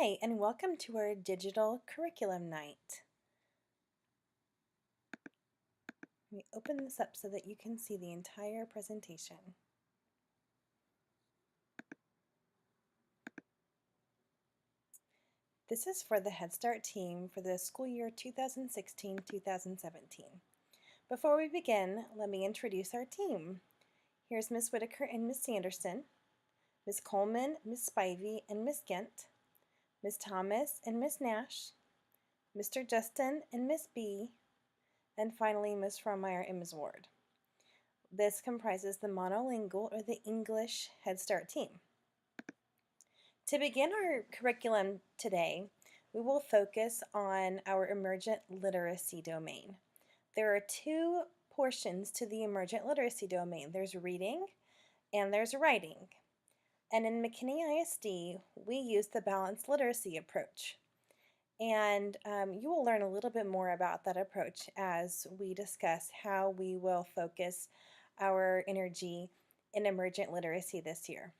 Hi, and welcome to our digital curriculum night. Let me open this up so that you can see the entire presentation. This is for the Head Start team for the school year 2016-2017. Before we begin, let me introduce our team. Here's Ms. Whitaker and Ms. Sanderson, Ms. Coleman, Ms. Spivey, and Ms. Gent, Ms. Thomas and Ms. Nash, Mr. Justin and Ms. B, and finally Ms. Frommeyer and Ms. Ward. This comprises the monolingual or the English Head Start team. To begin our curriculum today, we will focus on our emergent literacy domain. There are two portions to the emergent literacy domain. There's reading and there's writing. And in McKinney ISD, we use the balanced literacy approach. And you will learn a little bit more about that approach as we discuss how we will focus our energy in emergent literacy this year.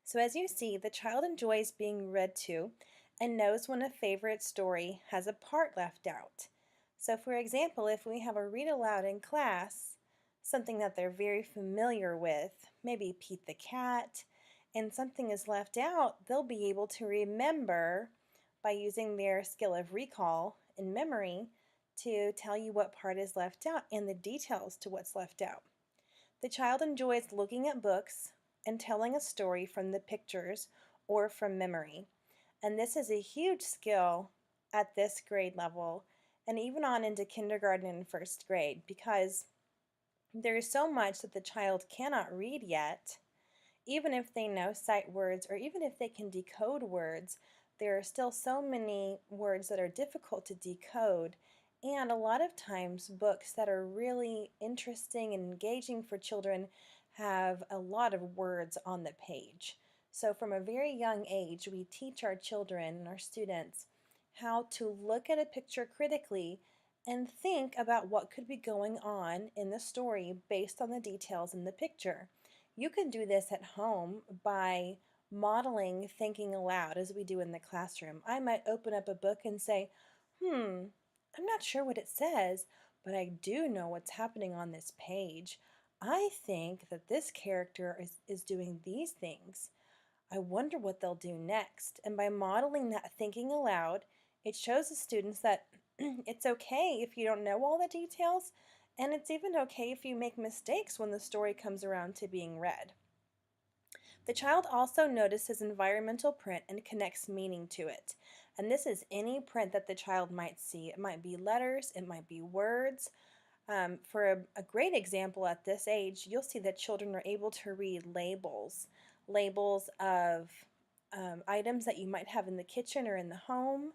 So as you see, the child enjoys being read to and knows when a favorite story has a part left out. So for example, if we have a read aloud in class, something that they're very familiar with, maybe Pete the Cat, and something is left out, they'll be able to remember by using their skill of recall and memory to tell you what part is left out and the details to what's left out. The child enjoys looking at books and telling a story from the pictures or from memory. And this is a huge skill at this grade level and even on into kindergarten and first grade because there is so much that the child cannot read yet. Even if they know sight words or even if they can decode words, there are still so many words that are difficult to decode, and a lot of times books that are really interesting and engaging for children have a lot of words on the page. So from a very young age, we teach our children and our students how to look at a picture critically and think about what could be going on in the story based on the details in the picture. You can do this at home by modeling thinking aloud as we do in the classroom. I might open up a book and say, I'm not sure what it says, but I do know what's happening on this page. I think that this character is doing these things. I wonder what they'll do next. And by modeling that thinking aloud, it shows the students that it's okay if you don't know all the details, and it's even okay if you make mistakes when the story comes around to being read. The child also notices environmental print and connects meaning to it. And this is any print that the child might see. It might be letters, it might be words. For a great example at this age, you'll see that children are able to read labels. Labels of items that you might have in the kitchen or in the home,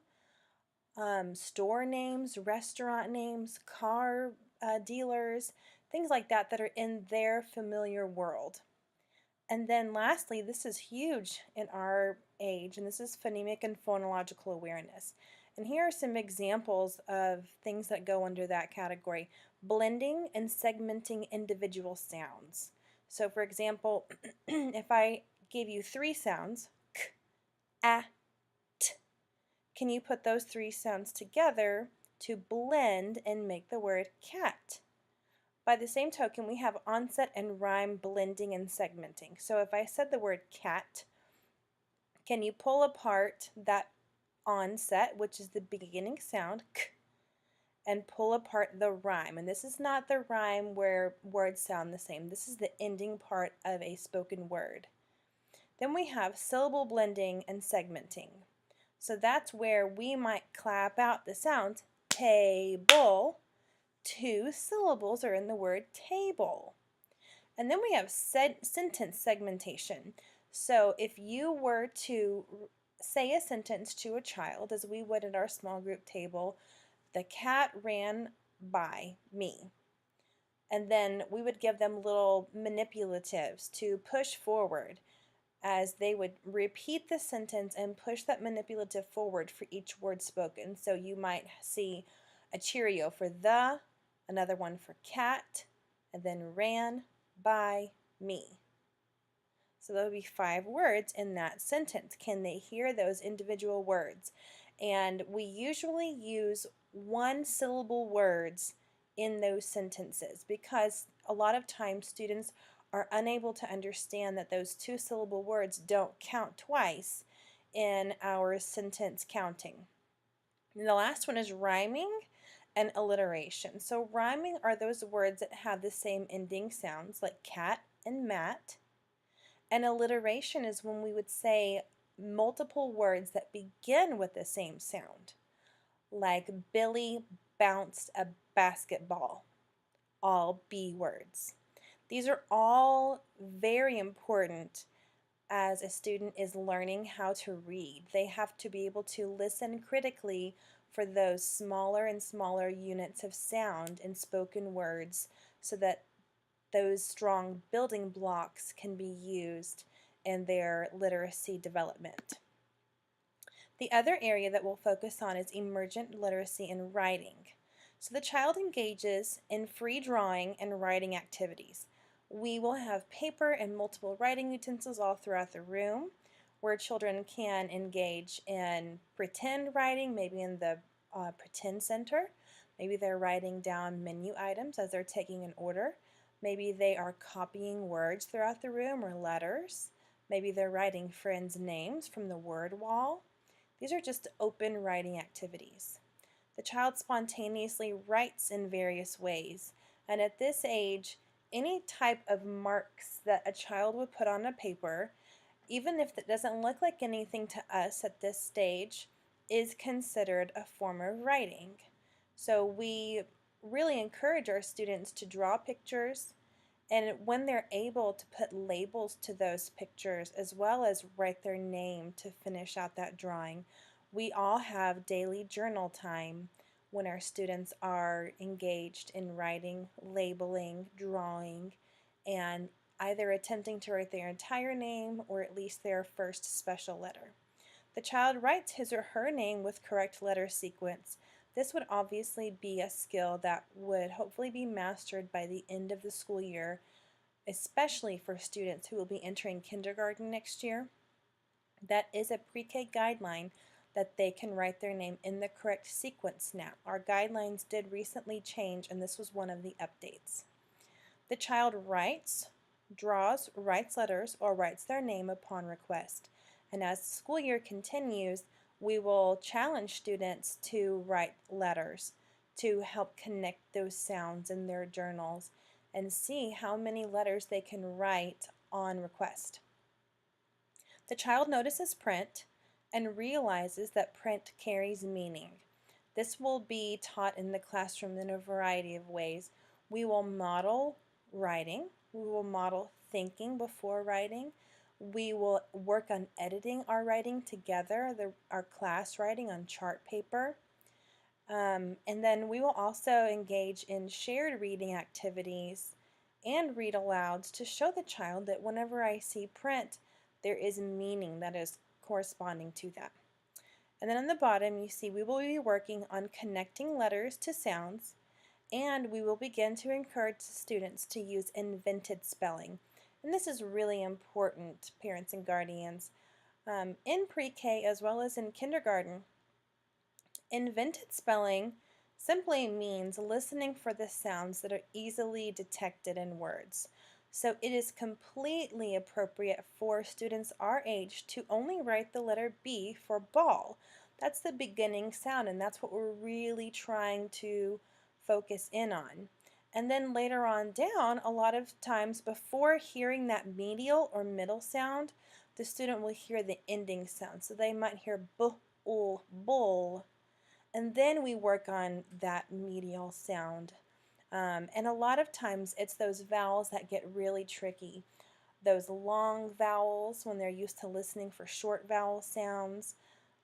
store names, restaurant names, car dealers, things like that that are in their familiar world. And then lastly, this is huge in our age, and this is phonemic and phonological awareness. And here are some examples of things that go under that category. Blending and segmenting individual sounds. So for example, if I gave you three sounds, k, a, t, can you put those three sounds together to blend and make the word cat? By the same token, we have onset and rhyme blending and segmenting. So if I said the word cat, can you pull apart that onset, which is the beginning sound, k, and pull apart the rhyme? And this is not the rhyme where words sound the same. This is the ending part of a spoken word. Then we have syllable blending and segmenting. So that's where we might clap out the sounds table. Two syllables are in the word table. And then we have sentence segmentation. So if you were to say a sentence to a child, as we would at our small group table, the cat ran by me. And then we would give them little manipulatives to push forward as they would repeat the sentence and push that manipulative forward for each word spoken. So you might see a Cheerio for the, another one for cat, and then ran by me. So there will be 5 words in that sentence. Can they hear those individual words? And we usually use one syllable words in those sentences because a lot of times students are unable to understand that those 2 syllable words don't count twice in our sentence counting. And the last one is rhyming and alliteration. So rhyming are those words that have the same ending sounds like cat and mat. And alliteration is when we would say multiple words that begin with the same sound, like Billy bounced a basketball, all B words. These are all very important as a student is learning how to read. They have to be able to listen critically for those smaller and smaller units of sound in spoken words so that those strong building blocks can be used in their literacy development. The other area that we'll focus on is emergent literacy in writing. So the child engages in free drawing and writing activities. We will have paper and multiple writing utensils all throughout the room where children can engage in pretend writing, maybe in the pretend center. Maybe they're writing down menu items as they're taking an order. Maybe they are copying words throughout the room or letters. Maybe they're writing friends' names from the word wall. These are just open writing activities. The child spontaneously writes in various ways, and at this age, any type of marks that a child would put on a paper, even if it doesn't look like anything to us at this stage, is considered a form of writing. So we really encourage our students to draw pictures, and when they're able to put labels to those pictures as well as write their name to finish out that drawing, we all have daily journal time when our students are engaged in writing, labeling, drawing, and either attempting to write their entire name or at least their first special letter. The child writes his or her name with correct letter sequence. This would obviously be a skill that would hopefully be mastered by the end of the school year, especially for students who will be entering kindergarten next year. That is a pre-K guideline that they can write their name in the correct sequence now. Our guidelines did recently change, and this was one of the updates. The child writes, draws, writes letters, or writes their name upon request. And as the school year continues, we will challenge students to write letters to help connect those sounds in their journals and see how many letters they can write on request. The child notices print and realizes that print carries meaning. This will be taught in the classroom in a variety of ways. We will model writing. We will model thinking before writing. We will work on editing our writing together, our class writing on chart paper. And then we will also engage in shared reading activities and read alouds to show the child that whenever I see print, there is meaning that is corresponding to that. And then on the bottom, you see we will be working on connecting letters to sounds, and we will begin to encourage students to use invented spelling. And this is really important, parents and guardians. In pre-K as well as in kindergarten, invented spelling simply means listening for the sounds that are easily detected in words. So it is completely appropriate for students our age to only write the letter B for ball. That's the beginning sound, and that's what we're really trying to focus in on. And then later on down, a lot of times before hearing that medial or middle sound, the student will hear the ending sound. So they might hear b, ul, bull, and then we work on that medial sound. And a lot of times it's those vowels that get really tricky. Those long vowels when they're used to listening for short vowel sounds.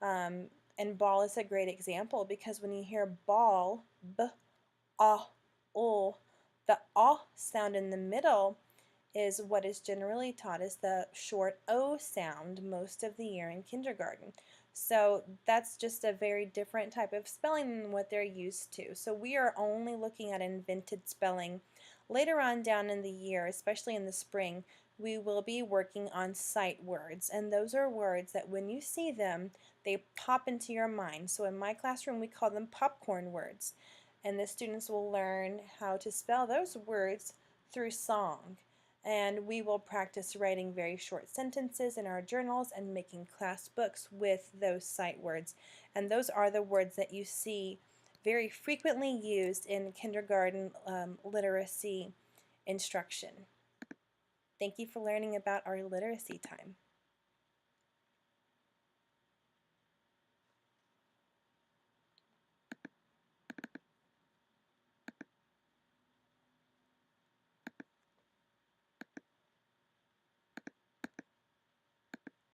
And ball is a great example because when you hear ball, b, ah, ul, the ah sound in the middle is what is generally taught as the short O sound most of the year in kindergarten. So that's just a very different type of spelling than what they're used to. So we are only looking at invented spelling. Later on down in the year, especially in the spring, we will be working on sight words, and those are words that when you see them, they pop into your mind. So in my classroom, we call them popcorn words, and the students will learn how to spell those words through song. And we will practice writing very short sentences in our journals and making class books with those sight words. And those are the words that you see very frequently used in kindergarten literacy instruction. Thank you for learning about our literacy time.